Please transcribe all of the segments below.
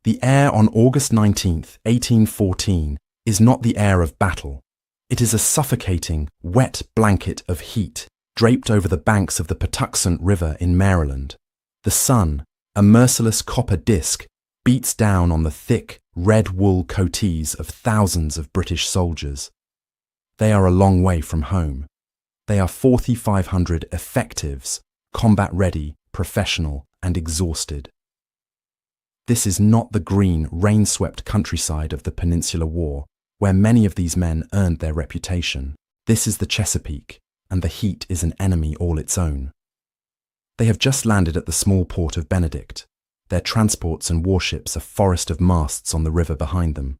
The air on August 19, 1814, is not the air of battle. It is a suffocating, wet blanket of heat draped over the banks of the Patuxent River in Maryland. The sun, a merciless copper disk, beats down on the thick, red wool coatees of thousands of British soldiers. They are a long way from home. They are 4,500 effectives, combat-ready, professional, and exhausted. This is not the green, rain-swept countryside of the Peninsular War, where many of these men earned their reputation. This is the Chesapeake, and the heat is an enemy all its own. They have just landed at the small port of Benedict. Their transports and warships a forest of masts on the river behind them,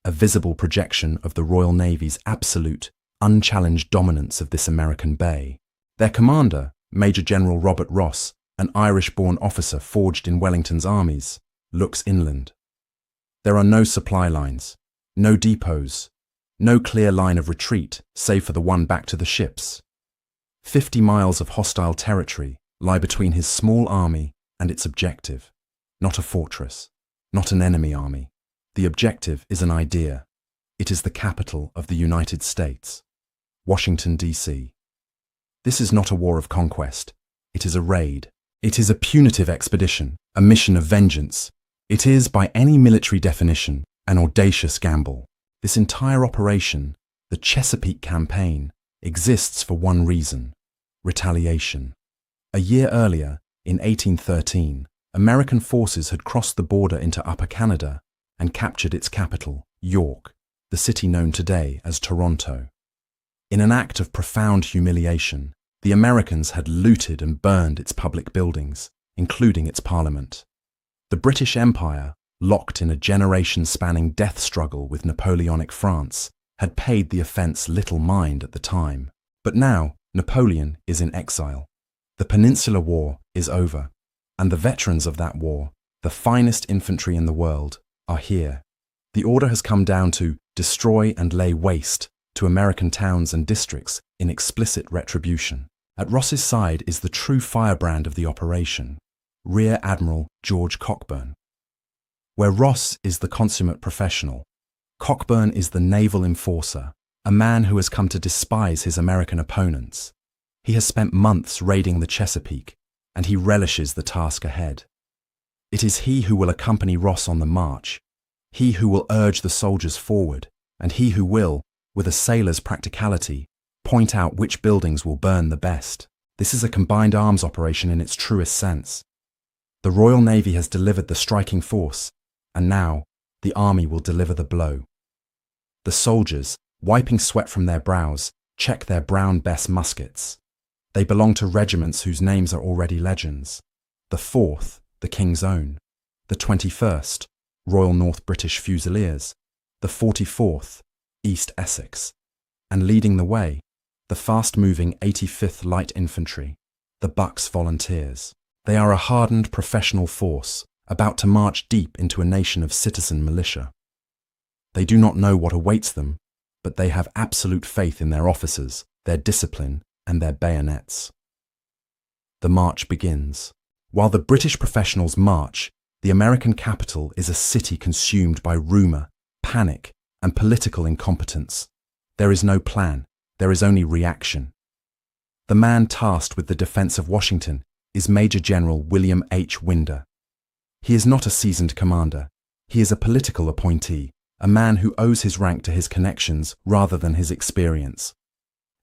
a visible projection of the Royal Navy's absolute, unchallenged dominance of this American bay. Their commander, Major General Robert Ross, an Irish-born officer forged in Wellington's armies, looks inland. There are no supply lines, no depots, no clear line of retreat save for the one back to the ships. 50 miles of hostile territory lie between his small army and its objective. Not a fortress, not an enemy army. The objective is an idea. It is the capital of the United States, Washington, D.C. This is not a war of conquest. It is a raid. It is a punitive expedition, a mission of vengeance. It is, by any military definition, an audacious gamble. This entire operation, the Chesapeake Campaign, exists for one reason: retaliation. A year earlier, in 1813, American forces had crossed the border into Upper Canada and captured its capital, York, the city known today as Toronto. In an act of profound humiliation, the Americans had looted and burned its public buildings, including its parliament. The British Empire, locked in a generation-spanning death struggle with Napoleonic France, had paid the offence little mind at the time. But now, Napoleon is in exile. The Peninsular War is over, and the veterans of that war, the finest infantry in the world, are here. The order has come down to destroy and lay waste to American towns and districts in explicit retribution. At Ross's side is the true firebrand of the operation, Rear Admiral George Cockburn. Where Ross is the consummate professional, Cockburn is the naval enforcer, a man who has come to despise his American opponents. He has spent months raiding the Chesapeake, and he relishes the task ahead. It is he who will accompany Ross on the march, he who will urge the soldiers forward, and he who will, with a sailor's practicality, point out which buildings will burn the best. This is a combined arms operation in its truest sense. The Royal Navy has delivered the striking force, and now the army will deliver the blow. The soldiers, wiping sweat from their brows, check their Brown Bess muskets. They belong to regiments whose names are already legends. The 4th, the King's Own. The 21st, Royal North British Fusiliers. The 44th, East Essex. And leading the way, the fast-moving 85th Light Infantry, the Bucks Volunteers. They are a hardened professional force, about to march deep into a nation of citizen militia. They do not know what awaits them, but they have absolute faith in their officers, their discipline, and their bayonets. The march begins. While the British professionals march, the American capital is a city consumed by rumour, panic, and political incompetence. There is no plan, there is only reaction. The man tasked with the defence of Washington is Major General William H. Winder. He is not a seasoned commander. He is a political appointee, a man who owes his rank to his connections rather than his experience.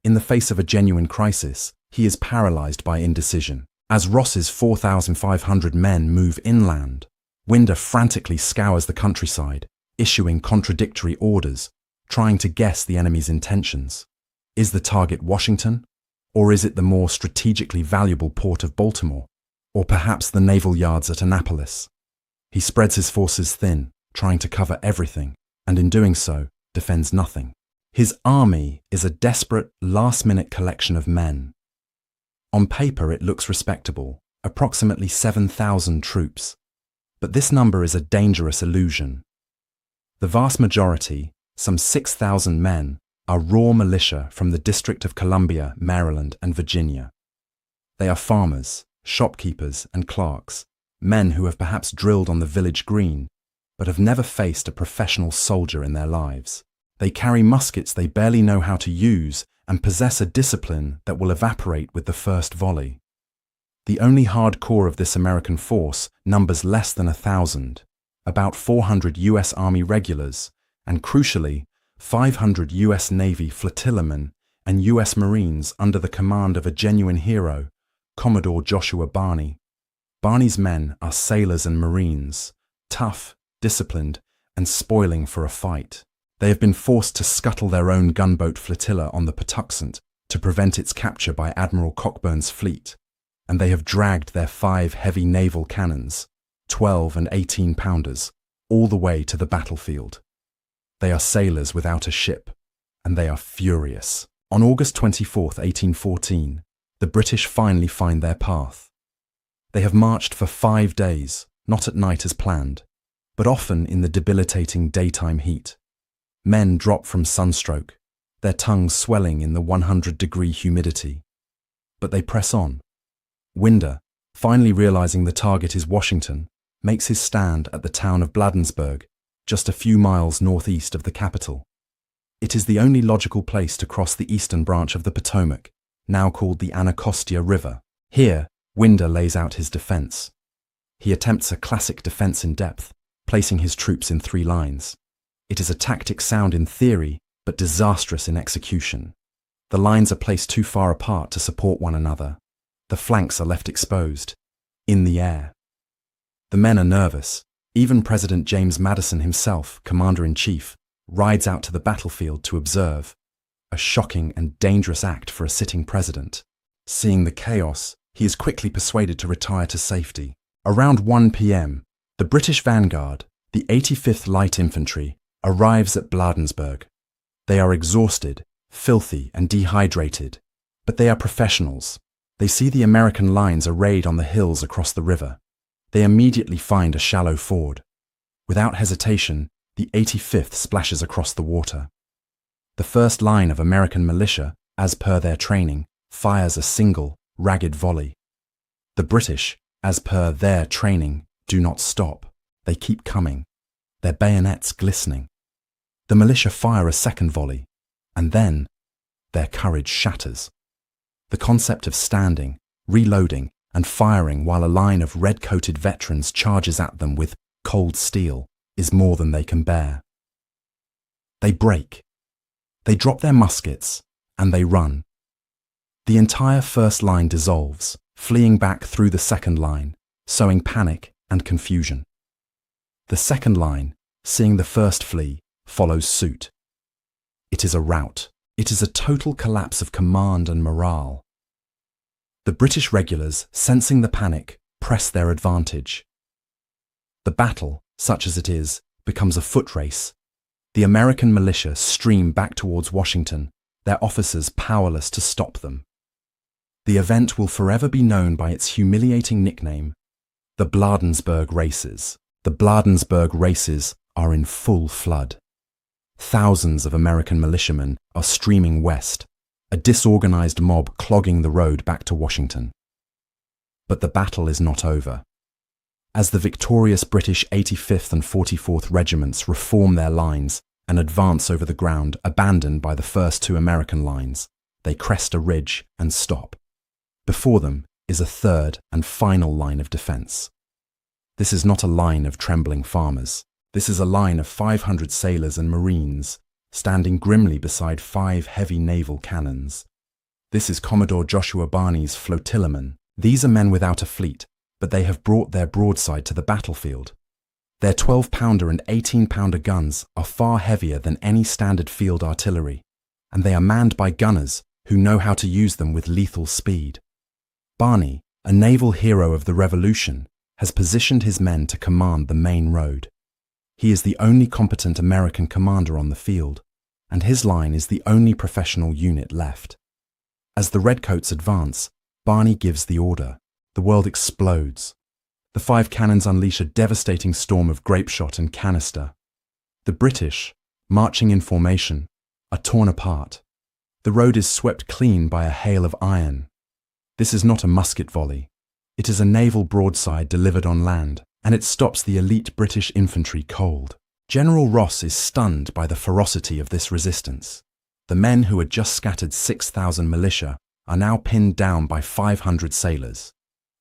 In the face of a genuine crisis, he is paralysed by indecision. As Ross's 4,500 men move inland, Winder frantically scours the countryside, issuing contradictory orders, trying to guess the enemy's intentions. Is the target Washington? Or is it the more strategically valuable port of Baltimore? Or perhaps the naval yards at Annapolis? He spreads his forces thin, trying to cover everything, and in doing so, defends nothing. His army is a desperate, last-minute collection of men. On paper it looks respectable, approximately 7,000 troops. But this number is a dangerous illusion. The vast majority, some 6,000 men, are raw militia from the District of Columbia, Maryland, and Virginia. They are farmers, shopkeepers, and clerks, men who have perhaps drilled on the village green, but have never faced a professional soldier in their lives. They carry muskets they barely know how to use and possess a discipline that will evaporate with the first volley. The only hardcore of this American force numbers less than 1,000, about 400 US Army regulars, and crucially, 500 US Navy flotillamen and US Marines under the command of a genuine hero, Commodore Joshua Barney. Barney's men are sailors and Marines, tough, disciplined, and spoiling for a fight. They have been forced to scuttle their own gunboat flotilla on the Patuxent to prevent its capture by Admiral Cockburn's fleet, and they have dragged their 5 heavy naval cannons, 12 and 18-pounders, all the way to the battlefield. They are sailors without a ship, and they are furious. On August 24, 1814, the British finally find their path. They have marched for 5 days, not at night as planned, but often in the debilitating daytime heat. Men drop from sunstroke, their tongues swelling in the 100-degree humidity. But they press on. Winder, finally realizing the target is Washington, makes his stand at the town of Bladensburg, just a few miles northeast of the capital. It is the only logical place to cross the eastern branch of the Potomac, now called the Anacostia River. Here, Winder lays out his defense. He attempts a classic defense in depth, placing his troops in 3 lines. It is a tactic sound in theory, but disastrous in execution. The lines are placed too far apart to support one another. The flanks are left exposed, in the air. The men are nervous. Even President James Madison himself, Commander-in-Chief, rides out to the battlefield to observe. A shocking and dangerous act for a sitting president. Seeing the chaos, he is quickly persuaded to retire to safety. Around 1 p.m., the British vanguard, the 85th Light Infantry, arrives at Bladensburg. They are exhausted, filthy, and dehydrated, but they are professionals. They see the American lines arrayed on the hills across the river. They immediately find a shallow ford. Without hesitation, the 85th splashes across the water. The first line of American militia, as per their training, fires a single, ragged volley. The British, as per their training, do not stop. They keep coming, their bayonets glistening. The militia fire a second volley, and then their courage shatters. The concept of standing, reloading, and firing while a line of red-coated veterans charges at them with cold steel is more than they can bear. They break. They drop their muskets, and they run. The entire first line dissolves, fleeing back through the second line, sowing panic and confusion. The second line, seeing the first flee, follows suit. It is a rout. It is a total collapse of command and morale. The British regulars, sensing the panic, press their advantage. The battle, such as it is, becomes a foot race. The American militia stream back towards Washington, their officers powerless to stop them. The event will forever be known by its humiliating nickname, the Bladensburg Races. The Bladensburg Races are in full flood. Thousands of American militiamen are streaming west, a disorganized mob clogging the road back to Washington. But the battle is not over. As the victorious British 85th and 44th regiments reform their lines and advance over the ground abandoned by the first 2 American lines, they crest a ridge and stop. Before them is a third and final line of defense. This is not a line of trembling farmers. This is a line of 500 sailors and Marines, standing grimly beside 5 heavy naval cannons. This is Commodore Joshua Barney's flotillamen. These are men without a fleet, but they have brought their broadside to the battlefield. Their 12-pounder and 18-pounder guns are far heavier than any standard field artillery, and they are manned by gunners who know how to use them with lethal speed. Barney, a naval hero of the Revolution, has positioned his men to command the main road. He is the only competent American commander on the field, and his line is the only professional unit left. As the Redcoats advance, Barney gives the order. The world explodes. The 5 cannons unleash a devastating storm of grapeshot and canister. The British, marching in formation, are torn apart. The road is swept clean by a hail of iron. This is not a musket volley. It is a naval broadside delivered on land, and it stops the elite British infantry cold. General Ross is stunned by the ferocity of this resistance. The men who had just scattered 6,000 militia are now pinned down by 500 sailors.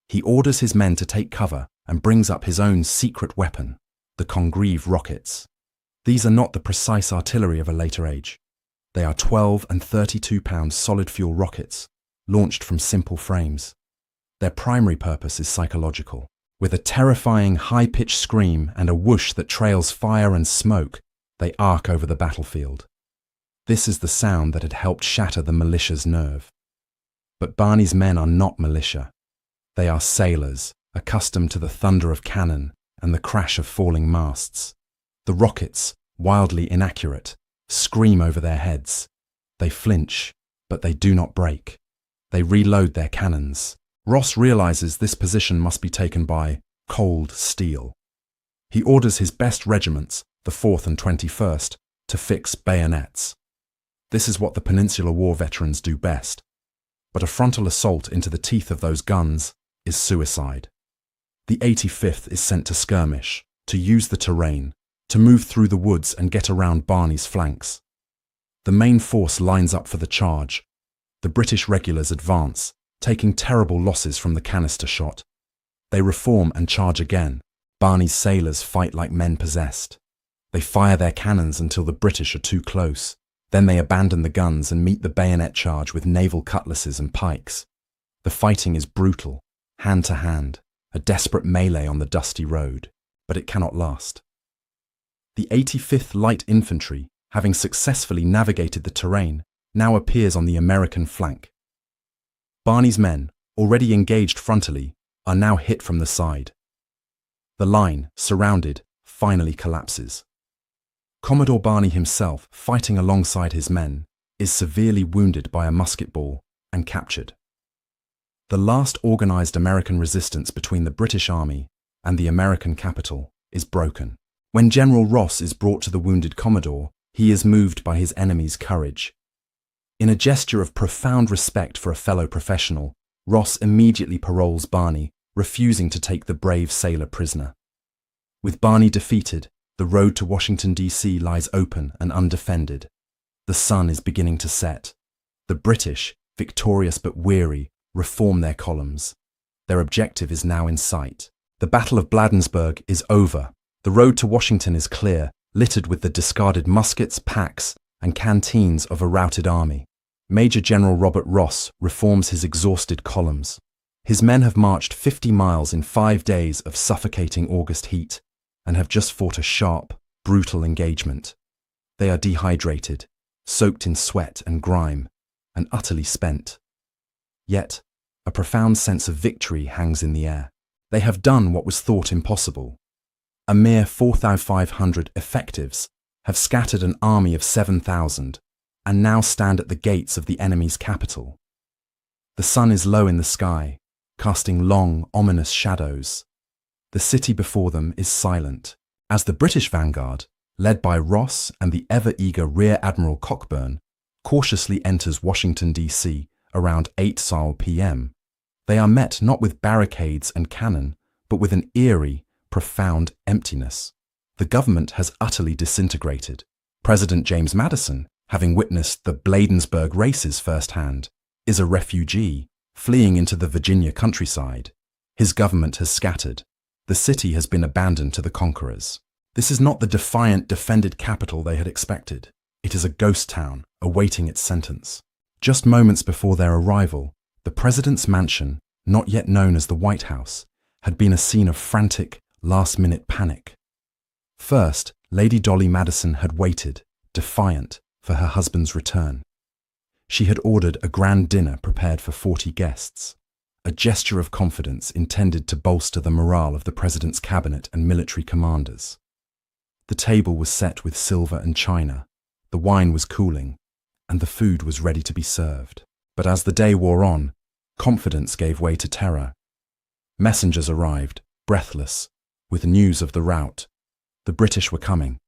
He orders his men to take cover and brings up his own secret weapon, the Congreve rockets. These are not the precise artillery of a later age. They are 12 and 32-pound solid-fuel rockets, launched from simple frames. Their primary purpose is psychological. With a terrifying high-pitched scream and a whoosh that trails fire and smoke, they arc over the battlefield. This is the sound that had helped shatter the militia's nerve. But Barney's men are not militia. They are sailors, accustomed to the thunder of cannon and the crash of falling masts. The rockets, wildly inaccurate, scream over their heads. They flinch, but they do not break. They reload their cannons. Ross realizes this position must be taken by cold steel. He orders his best regiments, the 4th and 21st, to fix bayonets. This is what the Peninsular War veterans do best. But a frontal assault into the teeth of those guns is suicide. The 85th is sent to skirmish, to use the terrain, to move through the woods and get around Barney's flanks. The main force lines up for the charge. The British regulars advance, taking terrible losses from the canister shot. They reform and charge again. Barney's sailors fight like men possessed. They fire their cannons until the British are too close. Then they abandon the guns and meet the bayonet charge with naval cutlasses and pikes. The fighting is brutal, hand to hand, a desperate melee on the dusty road, but it cannot last. The 85th Light Infantry, having successfully navigated the terrain, now appears on the American flank. Barney's men, already engaged frontally, are now hit from the side. The line, surrounded, finally collapses. Commodore Barney himself, fighting alongside his men, is severely wounded by a musket ball and captured. The last organized American resistance between the British Army and the American capital is broken. When General Ross is brought to the wounded Commodore, he is moved by his enemy's courage. In a gesture of profound respect for a fellow professional, Ross immediately paroles Barney, refusing to take the brave sailor prisoner. With Barney defeated, the road to Washington, D.C. lies open and undefended. The sun is beginning to set. The British, victorious but weary, reform their columns. Their objective is now in sight. The Battle of Bladensburg is over. The road to Washington is clear, littered with the discarded muskets, packs, and canteens of a routed army. Major General Robert Ross reforms his exhausted columns. His men have marched 50 miles in 5 days of suffocating August heat and have just fought a sharp, brutal engagement. They are dehydrated, soaked in sweat and grime, and utterly spent. Yet, a profound sense of victory hangs in the air. They have done what was thought impossible. A mere 4,500 effectives have scattered an army of 7,000 and now stand at the gates of the enemy's capital. The sun is low in the sky, casting long, ominous shadows. The city before them is silent, as the British vanguard, led by Ross and the ever-eager Rear Admiral Cockburn, cautiously enters Washington, D.C. around 8 p.m. They are met not with barricades and cannon, but with an eerie, profound emptiness. The government has utterly disintegrated. President James Madison, having witnessed the Bladensburg races firsthand, is a refugee, fleeing into the Virginia countryside. His government has scattered. The city has been abandoned to the conquerors. This is not the defiant, defended capital they had expected. It is a ghost town, awaiting its sentence. Just moments before their arrival, the president's mansion, not yet known as the White House, had been a scene of frantic, last-minute panic. First, Lady Dolly Madison had waited, defiant, for her husband's return. She had ordered a grand dinner prepared for 40 guests, a gesture of confidence intended to bolster the morale of the president's cabinet and military commanders. The table was set with silver and china, the wine was cooling, and the food was ready to be served. But as the day wore on, confidence gave way to terror. Messengers arrived, breathless, with news of the rout. The British were coming.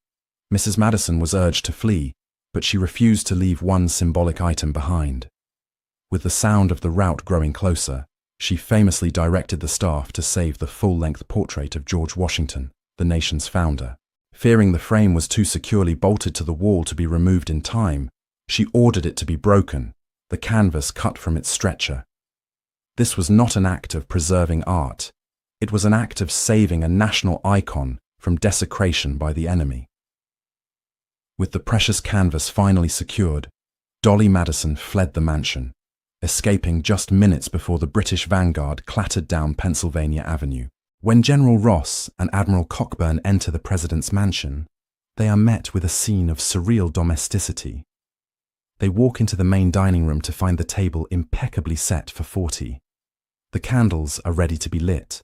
Mrs. Madison was urged to flee, but she refused to leave one symbolic item behind. With the sound of the rout growing closer, She famously directed the staff to save the full-length portrait of George Washington, the nation's founder. Fearing the frame was too securely bolted to the wall to be removed in time, she ordered it to be broken, the canvas cut from its stretcher. This was not an act of preserving art. It was an act of saving a national icon from desecration by the enemy. With the precious canvas finally secured, Dolly Madison fled the mansion, escaping just minutes before the British vanguard clattered down Pennsylvania Avenue. When General Ross and Admiral Cockburn enter the president's mansion, they are met with a scene of surreal domesticity. They walk into the main dining room to find the table impeccably set for 40. The candles are ready to be lit.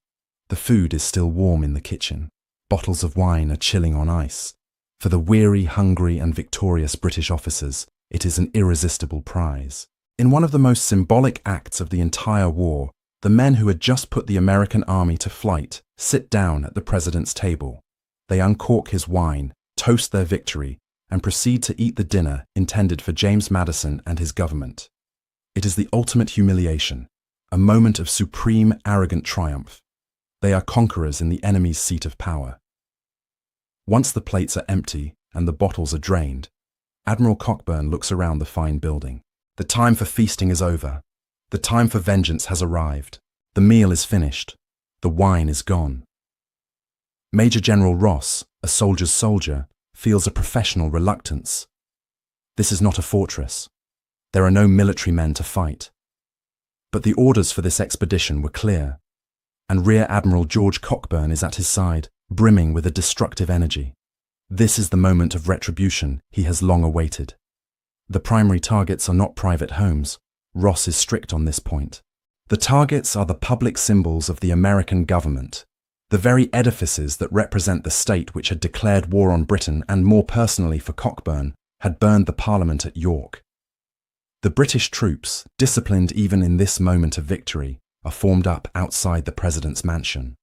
The food is still warm in the kitchen. Bottles of wine are chilling on ice. For the weary, hungry, and victorious British officers, it is an irresistible prize. In one of the most symbolic acts of the entire war, the men who had just put the American army to flight sit down at the president's table. They uncork his wine, toast their victory, and proceed to eat the dinner intended for James Madison and his government. It is the ultimate humiliation, a moment of supreme, arrogant triumph. They are conquerors in the enemy's seat of power. Once the plates are empty and the bottles are drained, Admiral Cockburn looks around the fine building. The time for feasting is over. The time for vengeance has arrived. The meal is finished. The wine is gone. Major General Ross, a soldier's soldier, feels a professional reluctance. This is not a fortress. There are no military men to fight. But the orders for this expedition were clear, and Rear Admiral George Cockburn is at his side, brimming with a destructive energy. This is the moment of retribution he has long awaited. The primary targets are not private homes. Ross is strict on this point. The targets are the public symbols of the American government, the very edifices that represent the state which had declared war on Britain and, more personally for Cockburn, had burned the Parliament at York. The British troops, disciplined even in this moment of victory, are formed up outside the president's mansion.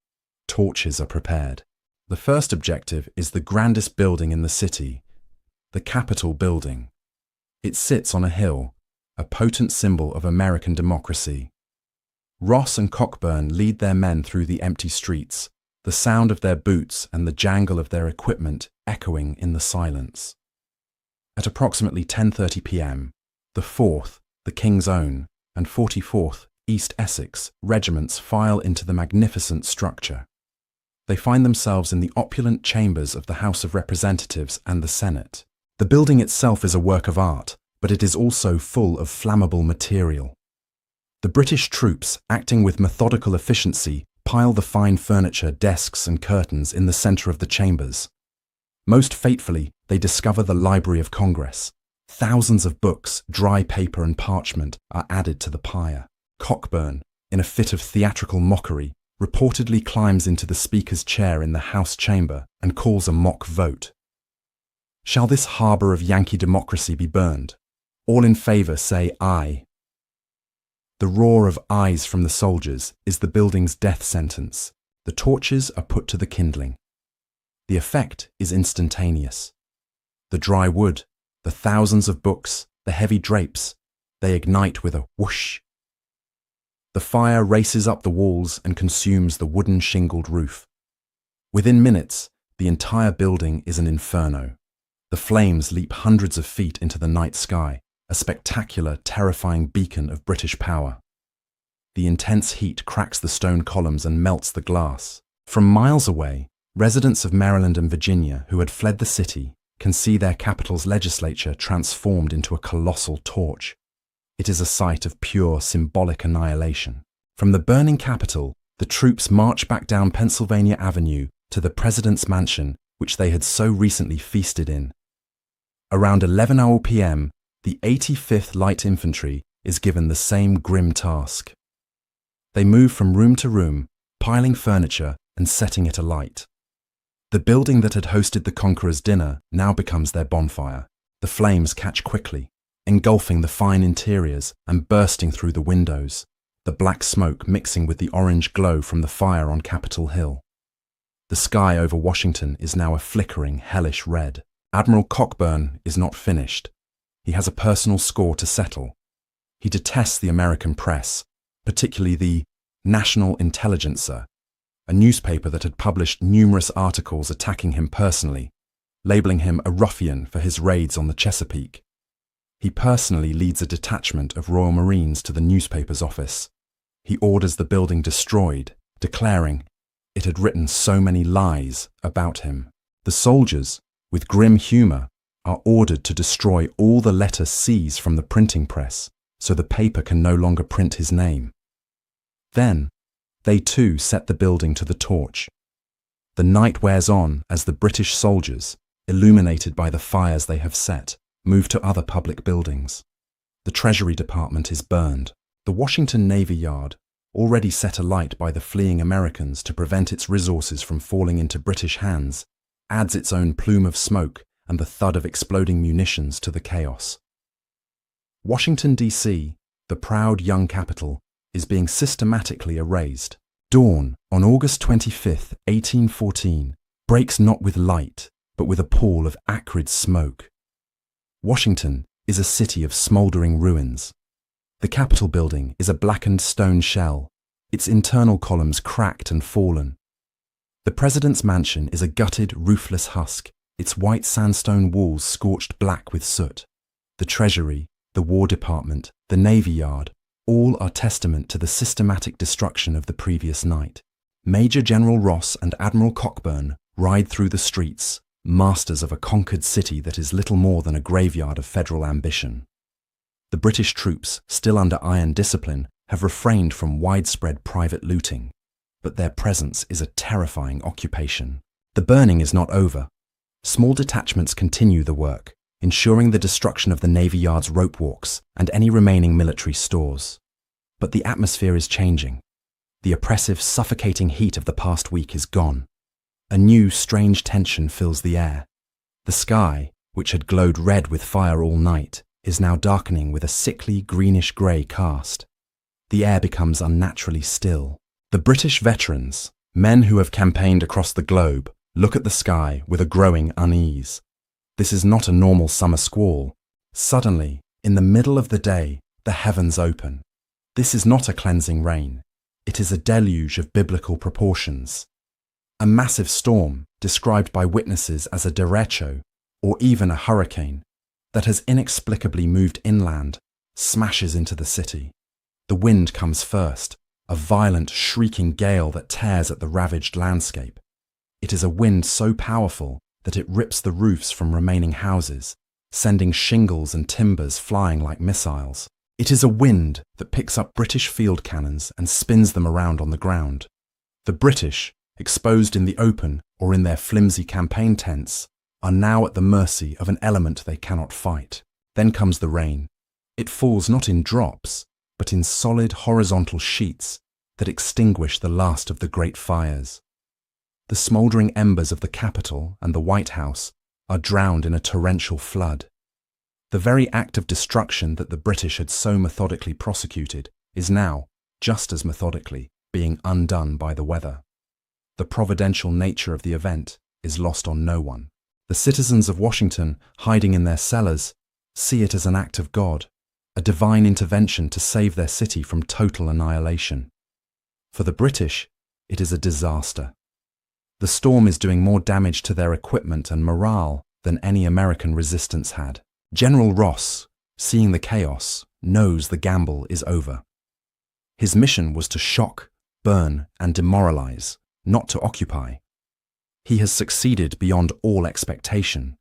Torches are prepared. The first objective is the grandest building in the city, the Capitol building. It sits on a hill, a potent symbol of American democracy. Ross and Cockburn lead their men through the empty streets, the sound of their boots and the jangle of their equipment echoing in the silence. At approximately 10:30 p.m., the 4th, the King's Own, and 44th, East Essex regiments file into the magnificent structure. They find themselves in the opulent chambers of the House of Representatives and the Senate. The building itself is a work of art, but it is also full of flammable material. The British troops, acting with methodical efficiency, pile the fine furniture, desks and curtains in the centre of the chambers. Most fatefully, they discover the Library of Congress. Thousands of books, dry paper and parchment are added to the pyre. Cockburn, in a fit of theatrical mockery, reportedly climbs into the Speaker's chair in the House chamber and calls a mock vote. Shall this harbour of Yankee democracy be burned? All in favour say aye. The roar of ayes from the soldiers is the building's death sentence. The torches are put to the kindling. The effect is instantaneous. The dry wood, the thousands of books, the heavy drapes, they ignite with a whoosh. The fire races up the walls and consumes the wooden shingled roof. Within minutes, the entire building is an inferno. The flames leap hundreds of feet into the night sky, a spectacular, terrifying beacon of British power. The intense heat cracks the stone columns and melts the glass. From miles away, residents of Maryland and Virginia who had fled the city can see their capital's legislature transformed into a colossal torch. It is a sight of pure symbolic annihilation. From the burning Capitol, the troops march back down Pennsylvania Avenue to the president's mansion, which they had so recently feasted in. Around 11:00 p.m., the 85th Light Infantry is given the same grim task. They move from room to room, piling furniture and setting it alight. The building that had hosted the conqueror's dinner now becomes their bonfire. The flames catch quickly, engulfing the fine interiors and bursting through the windows, the black smoke mixing with the orange glow from the fire on Capitol Hill. The sky over Washington is now a flickering, hellish red. Admiral Cockburn is not finished. He has a personal score to settle. He detests the American press, particularly the National Intelligencer, a newspaper that had published numerous articles attacking him personally, labeling him a ruffian for his raids on the Chesapeake. He personally leads a detachment of Royal Marines to the newspaper's office. He orders the building destroyed, declaring it had written so many lies about him. The soldiers, with grim humour, are ordered to destroy all the letter C's from the printing press so the paper can no longer print his name. Then, they too set the building to the torch. The night wears on as the British soldiers, illuminated by the fires they have set, move to other public buildings. The Treasury Department is burned. The Washington Navy Yard, already set alight by the fleeing Americans to prevent its resources from falling into British hands, adds its own plume of smoke and the thud of exploding munitions to the chaos. Washington, D.C., the proud young capital, is being systematically erased. Dawn, on August 25, 1814, breaks not with light, but with a pall of acrid smoke. Washington is a city of smouldering ruins. The Capitol building is a blackened stone shell, its internal columns cracked and fallen. The President's mansion is a gutted, roofless husk, its white sandstone walls scorched black with soot. The Treasury, the War Department, the Navy Yard, all are testament to the systematic destruction of the previous night. Major General Ross and Admiral Cockburn ride through the streets, masters of a conquered city that is little more than a graveyard of federal ambition. The British troops, still under iron discipline, have refrained from widespread private looting, but their presence is a terrifying occupation. The burning is not over. Small detachments continue the work, ensuring the destruction of the Navy Yard's rope walks and any remaining military stores. But the atmosphere is changing. The oppressive, suffocating heat of the past week is gone. A new, strange tension fills the air. The sky, which had glowed red with fire all night, is now darkening with a sickly, greenish-grey cast. The air becomes unnaturally still. The British veterans, men who have campaigned across the globe, look at the sky with a growing unease. This is not a normal summer squall. Suddenly, in the middle of the day, the heavens open. This is not a cleansing rain. It is a deluge of biblical proportions. A massive storm, described by witnesses as a derecho, or even a hurricane, that has inexplicably moved inland, smashes into the city. The wind comes first, a violent, shrieking gale that tears at the ravaged landscape. It is a wind so powerful that it rips the roofs from remaining houses, sending shingles and timbers flying like missiles. It is a wind that picks up British field cannons and spins them around on the ground. The British, exposed in the open or in their flimsy campaign tents, are now at the mercy of an element they cannot fight. Then comes the rain. It falls not in drops, but in solid horizontal sheets that extinguish the last of the great fires. The smouldering embers of the Capitol and the White House are drowned in a torrential flood. The very act of destruction that the British had so methodically prosecuted is now, just as methodically, being undone by the weather. The providential nature of the event is lost on no one. The citizens of Washington, hiding in their cellars, see it as an act of God, a divine intervention to save their city from total annihilation. For the British, it is a disaster. The storm is doing more damage to their equipment and morale than any American resistance had. General Ross, seeing the chaos, knows the gamble is over. His mission was to shock, burn, and demoralize, not to occupy. He has succeeded beyond all expectation.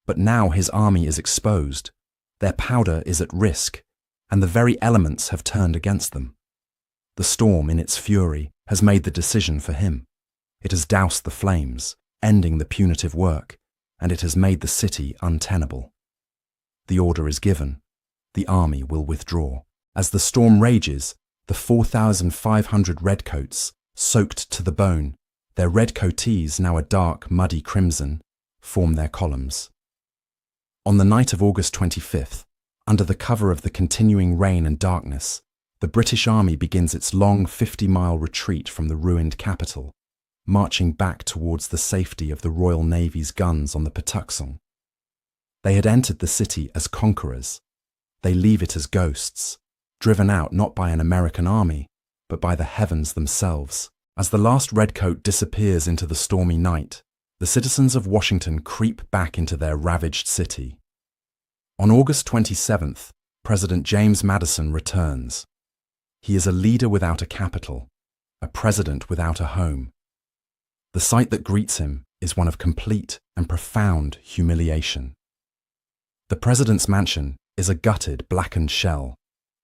But now his army is exposed, their powder is at risk, and the very elements have turned against them. The storm, in its fury, has made the decision for him. It has doused the flames, ending the punitive work, and it has made the city untenable. The order is given. The army will withdraw. As the storm rages, the 4,500 redcoats, soaked to the bone, their red coatees now a dark, muddy crimson, form their columns. On the night of August 25th, under the cover of the continuing rain and darkness, the British Army begins its long 50-mile retreat from the ruined capital, marching back towards the safety of the Royal Navy's guns on the Patuxent. They had entered the city as conquerors. They leave it as ghosts, driven out not by an American army, but by the heavens themselves. As the last redcoat disappears into the stormy night, the citizens of Washington creep back into their ravaged city. On August 27th, President James Madison returns. He is a leader without a capital, a president without a home. The sight that greets him is one of complete and profound humiliation. The president's mansion is a gutted, blackened shell,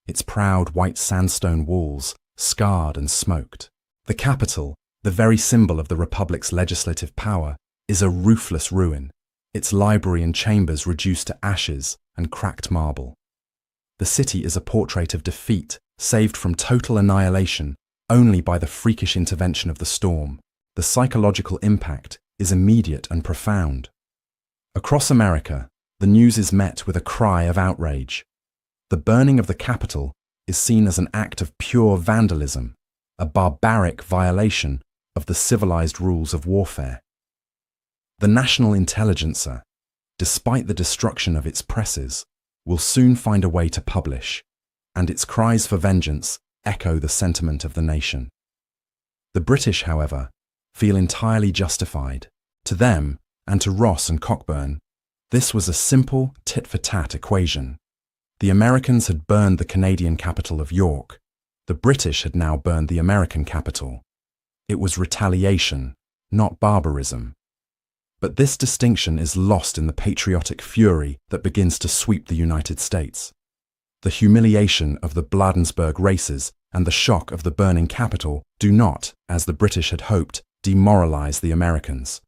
its proud white sandstone walls scarred and smoked. The Capitol, the very symbol of the Republic's legislative power, is a roofless ruin, its library and chambers reduced to ashes and cracked marble. The city is a portrait of defeat, saved from total annihilation only by the freakish intervention of the storm. The psychological impact is immediate and profound. Across America, the news is met with a cry of outrage. The burning of the Capitol is seen as an act of pure vandalism, a barbaric violation of the civilized rules of warfare. The National Intelligencer, despite the destruction of its presses, will soon find a way to publish, and its cries for vengeance echo the sentiment of the nation. The British, however, feel entirely justified. To them, and to Ross and Cockburn, this was a simple tit-for-tat equation. The Americans had burned the Canadian capital of York. The British had now burned the American capital. It was retaliation, not barbarism. But this distinction is lost in the patriotic fury that begins to sweep the United States. The humiliation of the Bladensburg races and the shock of the burning capital do not, as the British had hoped, demoralize the Americans.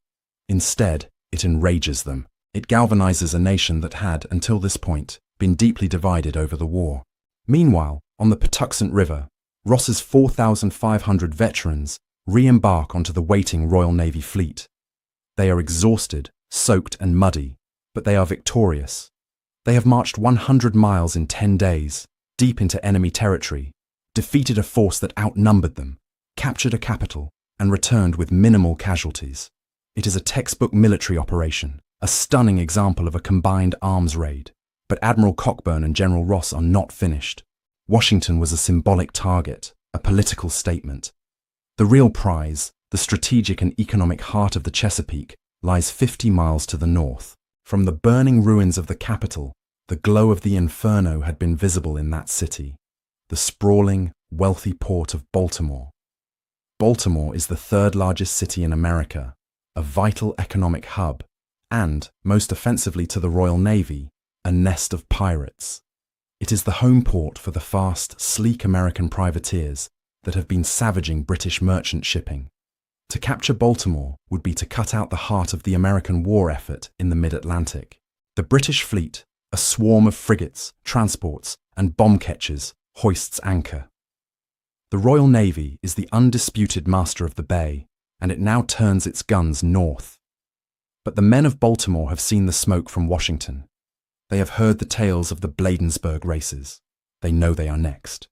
Instead, it enrages them. It galvanizes a nation that had, until this point, been deeply divided over the war. Meanwhile, on the Patuxent River, Ross's 4,500 veterans re-embark onto the waiting Royal Navy fleet. They are exhausted, soaked and muddy, but they are victorious. They have marched 100 miles in 10 days, deep into enemy territory, defeated a force that outnumbered them, captured a capital, and returned with minimal casualties. It is a textbook military operation, a stunning example of a combined arms raid. But Admiral Cockburn and General Ross are not finished. Washington was a symbolic target, a political statement. The real prize, the strategic and economic heart of the Chesapeake, lies 50 miles to the north. From the burning ruins of the capital, the glow of the inferno had been visible in that city, the sprawling, wealthy port of Baltimore. Baltimore is the third largest city in America, a vital economic hub, and, most offensively to the Royal Navy, a nest of pirates. It is the home port for the fast, sleek American privateers that have been savaging British merchant shipping. To capture Baltimore would be to cut out the heart of the American war effort in the mid-Atlantic. The British fleet, a swarm of frigates, transports, and bomb ketchers, hoists anchor. The Royal Navy is the undisputed master of the bay, and it now turns its guns north. But the men of Baltimore have seen the smoke from Washington. They have heard the tales of the Bladensburg races. They know they are next,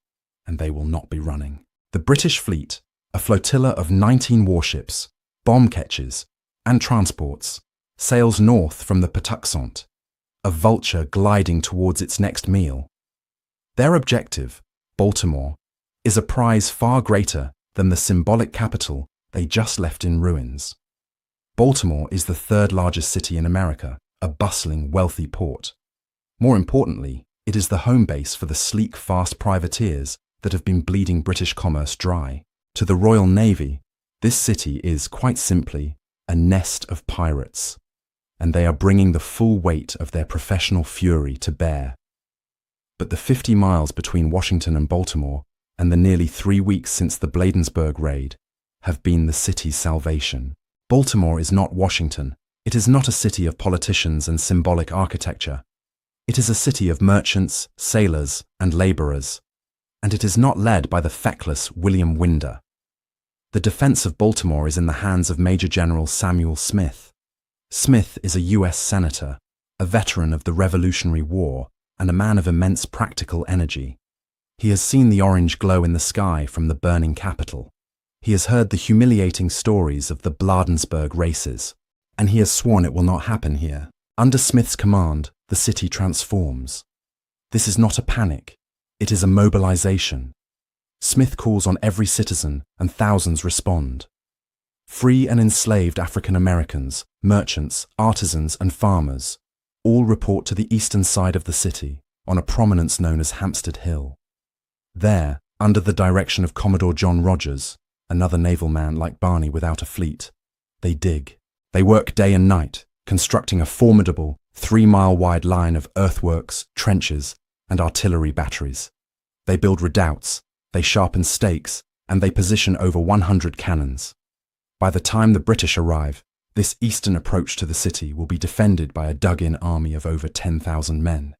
and they will not be running. The British fleet, a flotilla of 19 warships, bomb ketchers, and transports, sails north from the Patuxent, a vulture gliding towards its next meal. Their objective, Baltimore, is a prize far greater than the symbolic capital they just left in ruins. Baltimore is the third largest city in America, a bustling, wealthy port. More importantly, it is the home base for the sleek, fast privateers that have been bleeding British commerce dry. To the Royal Navy, this city is, quite simply, a nest of pirates, and they are bringing the full weight of their professional fury to bear. But the 50 miles between Washington and Baltimore, and the nearly 3 weeks since the Bladensburg raid, have been the city's salvation. Baltimore is not Washington. It is not a city of politicians and symbolic architecture. It is a city of merchants, sailors, and laborers, and it is not led by the feckless William Winder. The defense of Baltimore is in the hands of Major General Samuel Smith. Smith is a U.S. senator, a veteran of the Revolutionary War, and a man of immense practical energy. He has seen the orange glow in the sky from the burning capital. He has heard the humiliating stories of the Bladensburg races, and he has sworn it will not happen here. Under Smith's command, the city transforms. This is not a panic, it is a mobilization. Smith calls on every citizen, and thousands respond. Free and enslaved African Americans, merchants, artisans, and farmers all report to the eastern side of the city, on a prominence known as Hampstead Hill. There, under the direction of Commodore John Rogers, another naval man like Barney without a fleet, they dig. They work day and night, constructing a formidable 3-mile-wide line of earthworks, trenches, and artillery batteries. They build redoubts, they sharpen stakes, and they position over 100 cannons. By the time the British arrive, this eastern approach to the city will be defended by a dug-in army of over 10,000 men.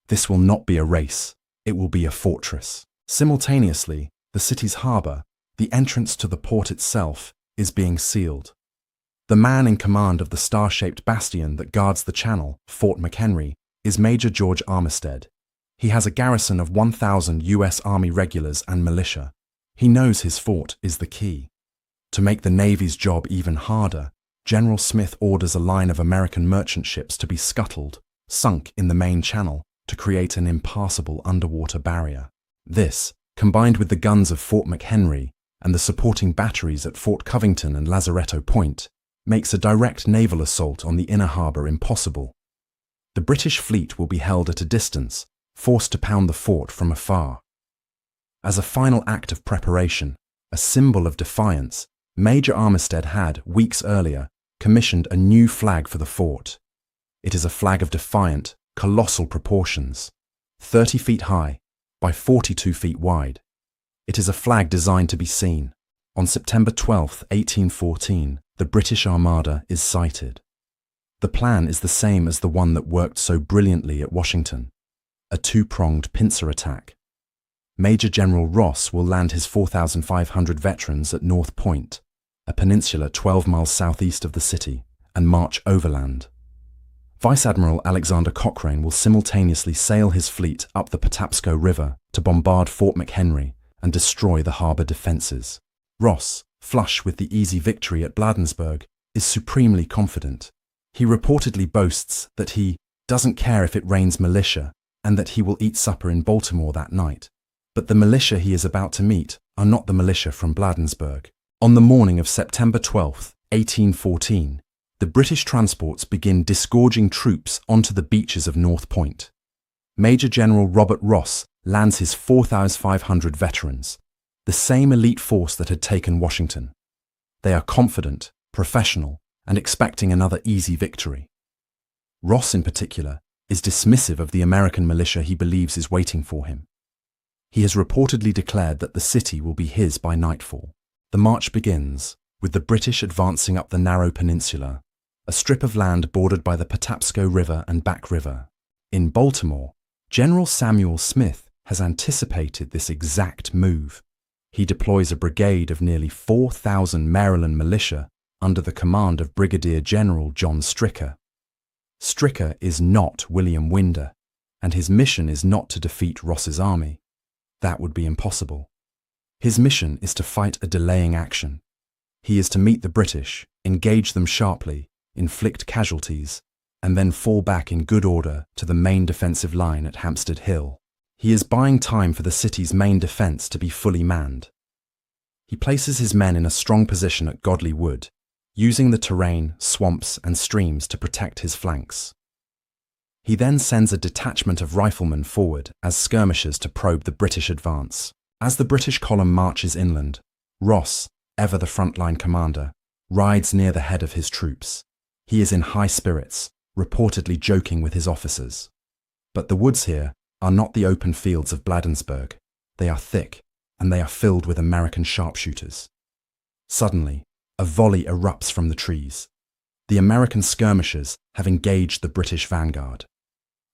This will not be a race, it will be a fortress. Simultaneously, the city's harbour, the entrance to the port itself, is being sealed. The man in command of the star-shaped bastion that guards the channel, Fort McHenry, is Major George Armistead. He has a garrison of 1,000 US Army regulars and militia. He knows his fort is the key. To make the Navy's job even harder, General Smith orders a line of American merchant ships to be scuttled, sunk in the main channel, to create an impassable underwater barrier. This, combined with the guns of Fort McHenry and the supporting batteries at Fort Covington and Lazaretto Point, makes a direct naval assault on the inner harbour impossible. The British fleet will be held at a distance, forced to pound the fort from afar. As a final act of preparation, a symbol of defiance, Major Armistead had, weeks earlier, commissioned a new flag for the fort. It is a flag of defiant, colossal proportions, 30 feet high by 42 feet wide. It is a flag designed to be seen. On September 12, 1814, the British Armada is sighted. The plan is the same as the one that worked so brilliantly at Washington, a two-pronged pincer attack. Major General Ross will land his 4,500 veterans at North Point, a peninsula 12 miles southeast of the city, and march overland. Vice Admiral Alexander Cochrane will simultaneously sail his fleet up the Patapsco River to bombard Fort McHenry and destroy the harbour defences. Ross, flush with the easy victory at Bladensburg, is supremely confident. He reportedly boasts that he doesn't care if it rains militia and that he will eat supper in Baltimore that night. But the militia he is about to meet are not the militia from Bladensburg. On the morning of September 12, 1814, the British transports begin disgorging troops onto the beaches of North Point. Major General Robert Ross lands his 4,500 veterans, the same elite force that had taken Washington. They are confident, professional, and expecting another easy victory. Ross, in particular, is dismissive of the American militia he believes is waiting for him. He has reportedly declared that the city will be his by nightfall. The march begins, with the British advancing up the narrow peninsula, a strip of land bordered by the Patapsco River and Back River. In Baltimore, General Samuel Smith has anticipated this exact move. He deploys a brigade of nearly 4,000 Maryland militia under the command of Brigadier General John Stricker. Stricker is not William Winder, and his mission is not to defeat Ross's army. That would be impossible. His mission is to fight a delaying action. He is to meet the British, engage them sharply, inflict casualties, and then fall back in good order to the main defensive line at Hampstead Hill. He is buying time for the city's main defence to be fully manned. He places his men in a strong position at Godley Wood, using the terrain, swamps, and streams to protect his flanks. He then sends a detachment of riflemen forward as skirmishers to probe the British advance. As the British column marches inland, Ross, ever the frontline commander, rides near the head of his troops. He is in high spirits, reportedly joking with his officers. But the woods here are not the open fields of Bladensburg. They are thick, and they are filled with American sharpshooters. Suddenly, a volley erupts from the trees. The American skirmishers have engaged the British vanguard.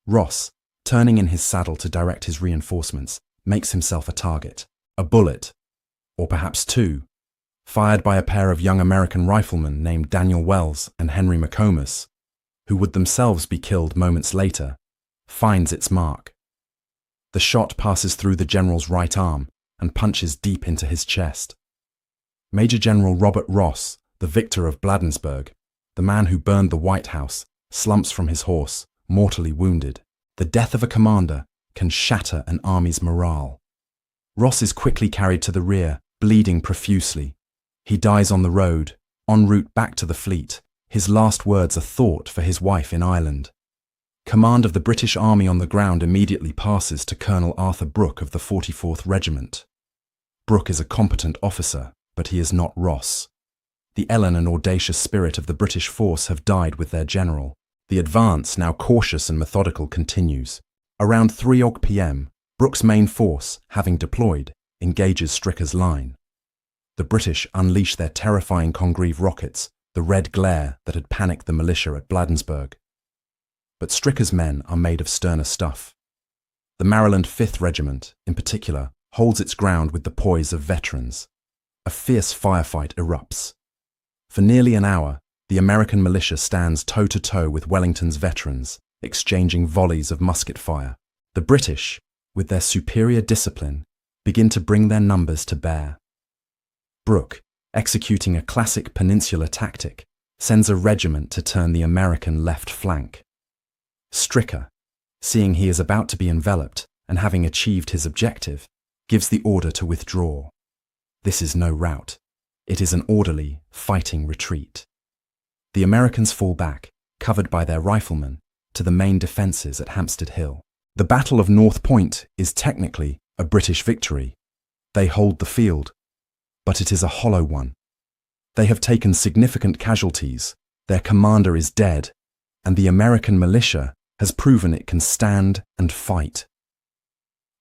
Ross, turning in his saddle to direct his reinforcements, makes himself a target. A bullet, or perhaps two, fired by a pair of young American riflemen named Daniel Wells and Henry McComas, who would themselves be killed moments later, finds its mark. The shot passes through the general's right arm and punches deep into his chest. Major General Robert Ross, the victor of Bladensburg, the man who burned the White House, slumps from his horse, mortally wounded. The death of a commander can shatter an army's morale. Ross is quickly carried to the rear, bleeding profusely. He dies on the road, en route back to the fleet, his last words a thought for his wife in Ireland. Command of the British Army on the ground immediately passes to Colonel Arthur Brooke of the 44th Regiment. Brooke is a competent officer, but he is not Ross. The Ellen and audacious spirit of the British force have died with their general. The advance, now cautious and methodical, continues. Around 3 p.m, Brooke's main force, having deployed, engages Stryker's line. The British unleash their terrifying Congreve rockets, the red glare that had panicked the militia at Bladensburg. But Stryker's men are made of sterner stuff. The Maryland 5th Regiment, in particular, holds its ground with the poise of veterans. A fierce firefight erupts. For nearly an hour, the American militia stands toe-to-toe with Wellington's veterans, exchanging volleys of musket fire. The British, with their superior discipline, begin to bring their numbers to bear. Brooke, executing a classic peninsular tactic, sends a regiment to turn the American left flank. Stryker, seeing he is about to be enveloped and having achieved his objective, gives the order to withdraw. This is no rout. It is an orderly, fighting retreat. The Americans fall back, covered by their riflemen, to the main defences at Hampstead Hill. The Battle of North Point is technically a British victory. They hold the field, but it is a hollow one. They have taken significant casualties, their commander is dead, and the American militia has proven it can stand and fight.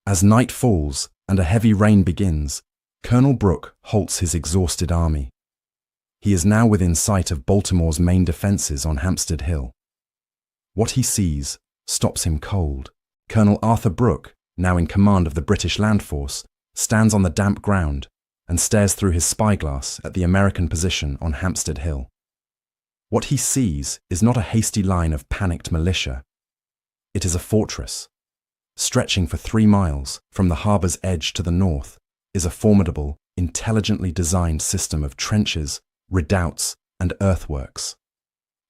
As night falls and a heavy rain begins, Colonel Brooke halts his exhausted army. He is now within sight of Baltimore's main defences on Hampstead Hill. What he sees stops him cold. Colonel Arthur Brooke, now in command of the British land force, stands on the damp ground and stares through his spyglass at the American position on Hampstead Hill. What he sees is not a hasty line of panicked militia. It is a fortress. Stretching for 3 miles from the harbour's edge to the north is a formidable, intelligently designed system of trenches, redoubts, and earthworks.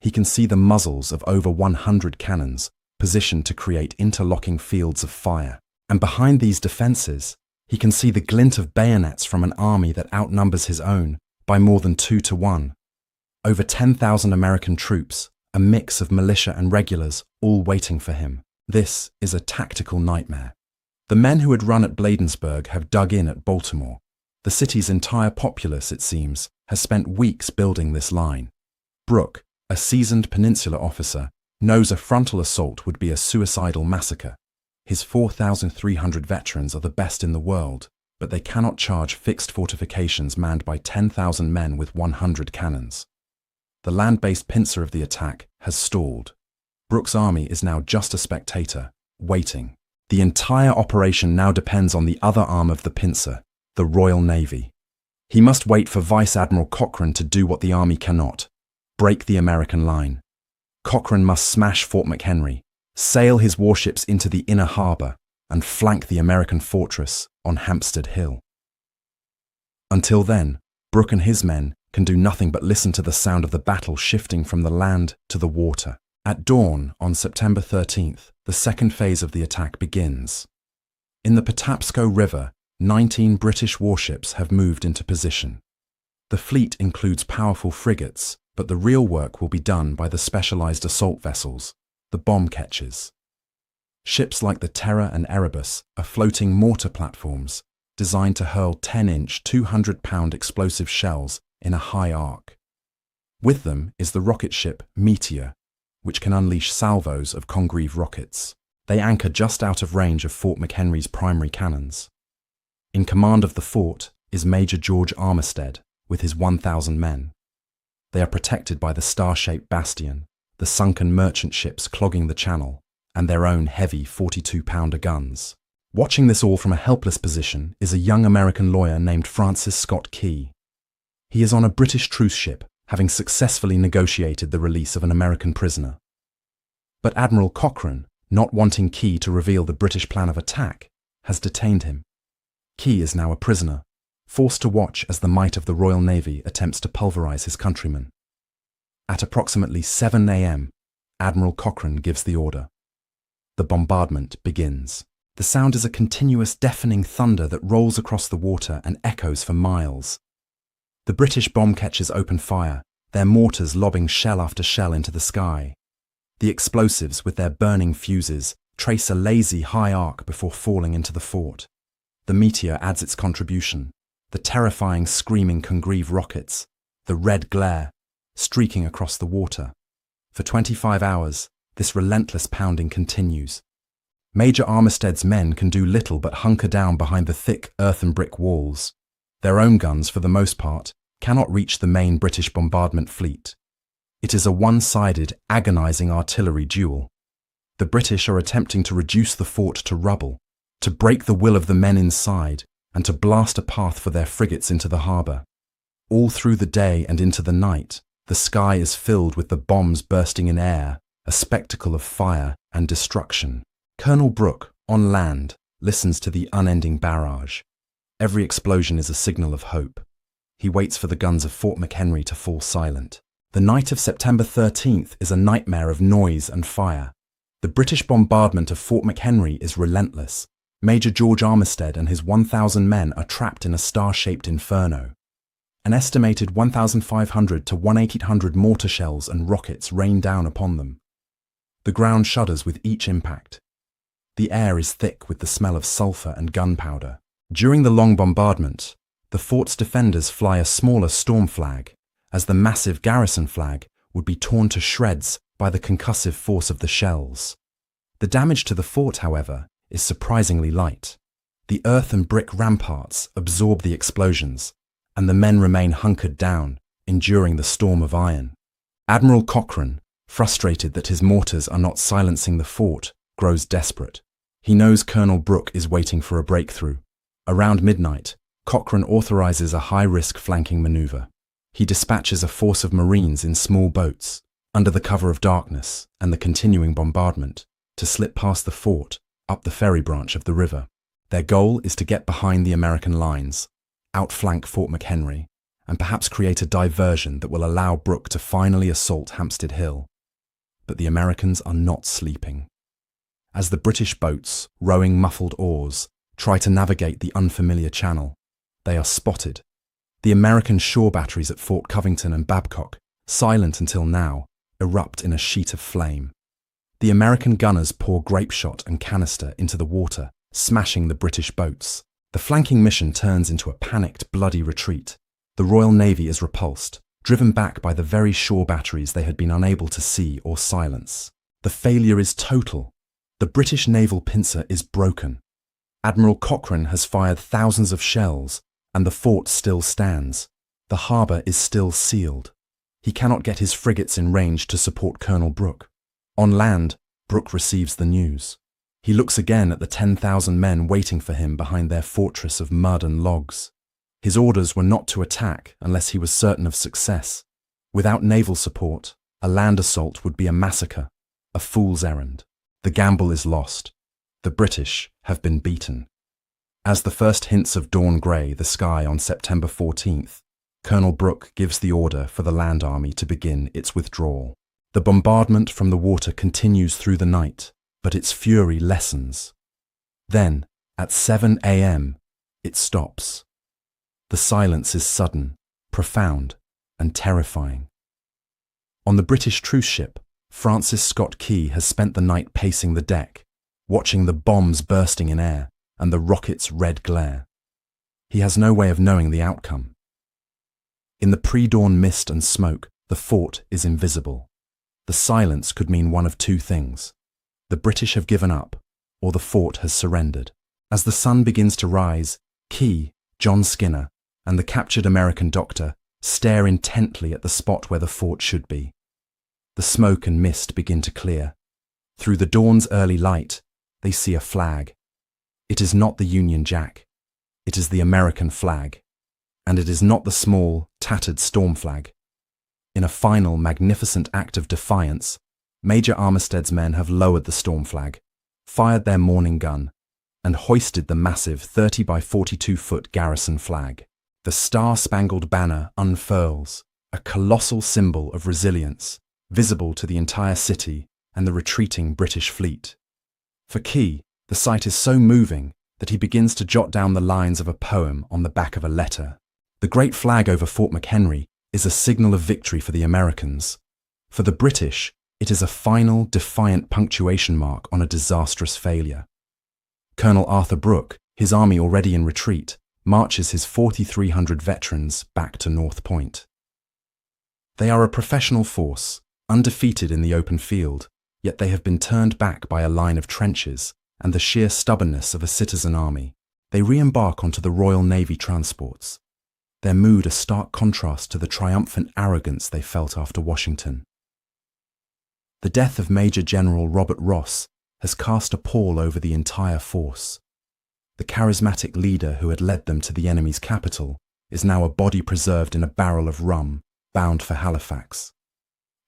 He can see the muzzles of over 100 cannons positioned to create interlocking fields of fire. And behind these defences, he can see the glint of bayonets from an army that outnumbers his own by more than 2 to 1. Over 10,000 American troops, a mix of militia and regulars, all waiting for him. This is a tactical nightmare. The men who had run at Bladensburg have dug in at Baltimore. The city's entire populace, it seems, has spent weeks building this line. Brooke, a seasoned Peninsula officer, knows a frontal assault would be a suicidal massacre. His 4,300 veterans are the best in the world, but they cannot charge fixed fortifications manned by 10,000 men with 100 cannons. The land-based pincer of the attack has stalled. Brooke's army is now just a spectator, waiting. The entire operation now depends on the other arm of the pincer, the Royal Navy. He must wait for Vice Admiral Cochrane to do what the army cannot: break the American line. Cochrane must smash Fort McHenry, sail his warships into the inner harbour, and flank the American fortress on Hampstead Hill. Until then, Brooke and his men can do nothing but listen to the sound of the battle shifting from the land to the water. At dawn on September 13th, the second phase of the attack begins. In the Patapsco River, 19 British warships have moved into position. The fleet includes powerful frigates, but the real work will be done by the specialised assault vessels, the bomb ketches. Ships like the Terror and Erebus are floating mortar platforms designed to hurl 10-inch, 200-pound explosive shells in a high arc. With them is the rocket ship Meteor, which can unleash salvos of Congreve rockets. They anchor just out of range of Fort McHenry's primary cannons. In command of the fort is Major George Armistead with his 1,000 men. They are protected by the star-shaped bastion, the sunken merchant ships clogging the channel, and their own heavy 42-pounder guns. Watching this all from a helpless position is a young American lawyer named Francis Scott Key. He is on a British truce ship, having successfully negotiated the release of an American prisoner. But Admiral Cochrane, not wanting Key to reveal the British plan of attack, has detained him. Key is now a prisoner, forced to watch as the might of the Royal Navy attempts to pulverise his countrymen. At approximately 7 a.m, Admiral Cochrane gives the order. The bombardment begins. The sound is a continuous deafening thunder that rolls across the water and echoes for miles. The British bomb catchers open fire, their mortars lobbing shell after shell into the sky. The explosives, with their burning fuses, trace a lazy high arc before falling into the fort. The Meteor adds its contribution, the terrifying screaming Congreve rockets, the red glare, streaking across the water. For 25 hours, this relentless pounding continues. Major Armistead's men can do little but hunker down behind the thick earth and brick walls. Their own guns, for the most part, cannot reach the main British bombardment fleet. It is a one-sided, agonizing artillery duel. The British are attempting to reduce the fort to rubble, to break the will of the men inside, and to blast a path for their frigates into the harbour. All through the day and into the night, the sky is filled with the bombs bursting in air, a spectacle of fire and destruction. Colonel Brooke, on land, listens to the unending barrage. Every explosion is a signal of hope. He waits for the guns of Fort McHenry to fall silent. The night of September 13th is a nightmare of noise and fire. The British bombardment of Fort McHenry is relentless. Major George Armistead and his 1,000 men are trapped in a star-shaped inferno. An estimated 1,500 to 1,800 mortar shells and rockets rain down upon them. The ground shudders with each impact. The air is thick with the smell of sulphur and gunpowder. During the long bombardment, the fort's defenders fly a smaller storm flag, as the massive garrison flag would be torn to shreds by the concussive force of the shells. The damage to the fort, however, is surprisingly light. The earth and brick ramparts absorb the explosions, and the men remain hunkered down, enduring the storm of iron. Admiral Cochrane, frustrated that his mortars are not silencing the fort, grows desperate. He knows Colonel Brooke is waiting for a breakthrough. Around midnight, Cochrane authorizes a high-risk flanking maneuver. He dispatches a force of Marines in small boats, under the cover of darkness and the continuing bombardment, to slip past the fort, up the ferry branch of the river. Their goal is to get behind the American lines, outflank Fort McHenry, and perhaps create a diversion that will allow Brooke to finally assault Hampstead Hill. But the Americans are not sleeping. As the British boats, rowing muffled oars, try to navigate the unfamiliar channel, they are spotted. The American shore batteries at Fort Covington and Babcock, silent until now, erupt in a sheet of flame. The American gunners pour grape shot and canister into the water, smashing the British boats. The flanking mission turns into a panicked, bloody retreat. The Royal Navy is repulsed, driven back by the very shore batteries they had been unable to see or silence. The failure is total. The British naval pincer is broken. Admiral Cochrane has fired thousands of shells, and the fort still stands. The harbour is still sealed. He cannot get his frigates in range to support Colonel Brooke. On land, Brooke receives the news. He looks again at the 10,000 men waiting for him behind their fortress of mud and logs. His orders were not to attack unless he was certain of success. Without naval support, a land assault would be a massacre, a fool's errand. The gamble is lost. The British have been beaten. As the first hints of dawn grey the sky on September 14th, Colonel Brooke gives the order for the land army to begin its withdrawal. The bombardment from the water continues through the night, but its fury lessens. Then, at 7 a.m., it stops. The silence is sudden, profound, and terrifying. On the British truce ship, Francis Scott Key has spent the night pacing the deck, watching the bombs bursting in air and the rockets' red glare. He has no way of knowing the outcome. In the pre-dawn mist and smoke, the fort is invisible. The silence could mean one of two things. The British have given up, or the fort has surrendered. As the sun begins to rise, Key, John Skinner, and the captured American doctor stare intently at the spot where the fort should be. The smoke and mist begin to clear. Through the dawn's early light, they see a flag. It is not the Union Jack. It is the American flag. And it is not the small, tattered storm flag. In a final, magnificent act of defiance, Major Armistead's men have lowered the storm flag, fired their morning gun, and hoisted the massive 30 by 42-foot garrison flag. The star-spangled banner unfurls, a colossal symbol of resilience, visible to the entire city and the retreating British fleet. For Key, The sight is so moving that he begins to jot down the lines of a poem on the back of a letter. The great flag over Fort McHenry is a signal of victory for the Americans. For the British, it is a final, defiant punctuation mark on a disastrous failure. Colonel Arthur Brooke, his army already in retreat, marches his 4,300 veterans back to North Point. They are a professional force, undefeated in the open field, yet they have been turned back by a line of trenches and the sheer stubbornness of a citizen army. They re-embark onto the Royal Navy transports, their mood a stark contrast to the triumphant arrogance they felt after Washington. The death of Major General Robert Ross has cast a pall over the entire force. The charismatic leader who had led them to the enemy's capital is now a body preserved in a barrel of rum, bound for Halifax.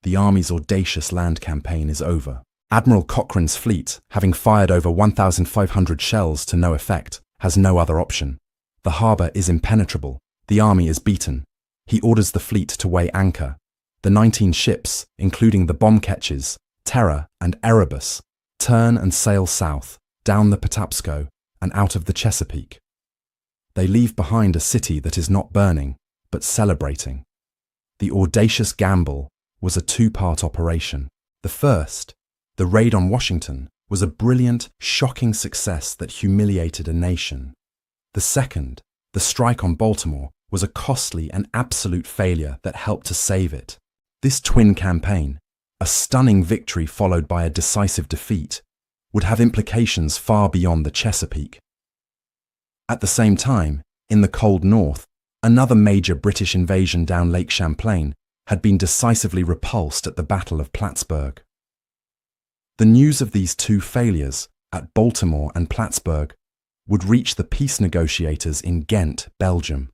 The army's audacious land campaign is over. Admiral Cochrane's fleet, having fired over 1,500 shells to no effect, has no other option. The harbour is impenetrable. The army is beaten. He orders the fleet to weigh anchor. The 19 ships, including the bomb ketches, Terror and Erebus, turn and sail south, down the Patapsco, and out of the Chesapeake. They leave behind a city that is not burning, but celebrating. The audacious gamble was a two-part operation. The first, the raid on Washington, was a brilliant, shocking success that humiliated a nation. The second, the strike on Baltimore, was a costly and absolute failure that helped to save it. This twin campaign, a stunning victory followed by a decisive defeat, would have implications far beyond the Chesapeake. At the same time, in the cold north, another major British invasion down Lake Champlain had been decisively repulsed at the Battle of Plattsburgh. The news of these two failures, at Baltimore and Plattsburgh, would reach the peace negotiators in Ghent, Belgium.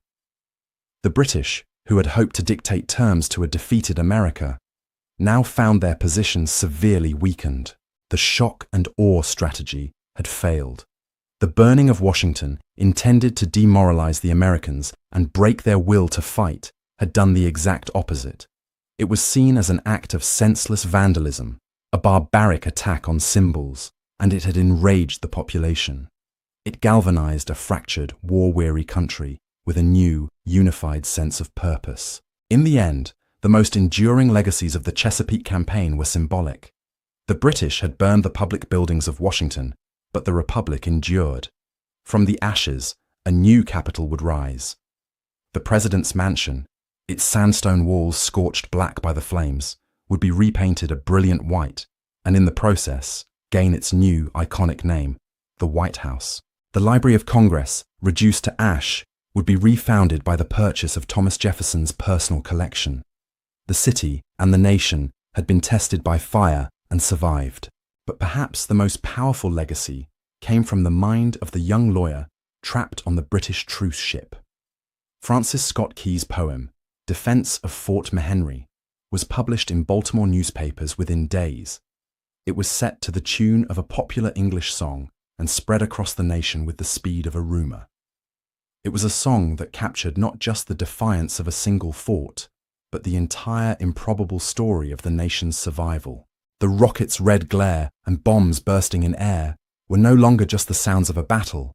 The British, who had hoped to dictate terms to a defeated America, now found their position severely weakened. The shock and awe strategy had failed. The burning of Washington, intended to demoralize the Americans and break their will to fight, had done the exact opposite. It was seen as an act of senseless vandalism, a barbaric attack on symbols, and it had enraged the population. It galvanized a fractured, war-weary country with a new, unified sense of purpose. In the end, the most enduring legacies of the Chesapeake campaign were symbolic. The British had burned the public buildings of Washington, but the Republic endured. From the ashes, a new capital would rise. The President's Mansion, its sandstone walls scorched black by the flames, would be repainted a brilliant white, and in the process, gain its new, iconic name, the White House. The Library of Congress, reduced to ash, would be refounded by the purchase of Thomas Jefferson's personal collection. The city and the nation had been tested by fire and survived. But perhaps the most powerful legacy came from the mind of the young lawyer trapped on the British truce ship. Francis Scott Key's poem, Defense of Fort McHenry, was published in Baltimore newspapers within days. It was set to the tune of a popular English song and spread across the nation with the speed of a rumor. It was a song that captured not just the defiance of a single fort, but the entire improbable story of the nation's survival. The rockets' red glare and bombs bursting in air were no longer just the sounds of a battle.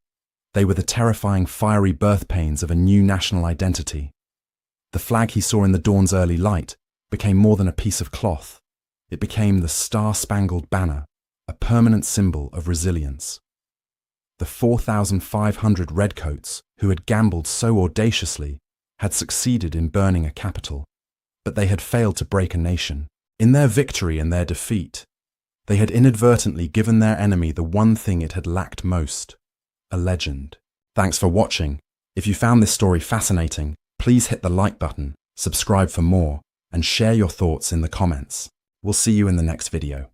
They were the terrifying fiery birth pains of a new national identity. The flag he saw in the dawn's early light became more than a piece of cloth. It became the Star-Spangled Banner, a permanent symbol of resilience. The 4,500 redcoats who had gambled so audaciously had succeeded in burning a capital, but they had failed to break a nation. In their victory and their defeat, they had inadvertently given their enemy the one thing it had lacked most, a legend. Thanks for watching. If you found this story fascinating, please hit the like button, subscribe for more, and share your thoughts in the comments. We'll see you in the next video.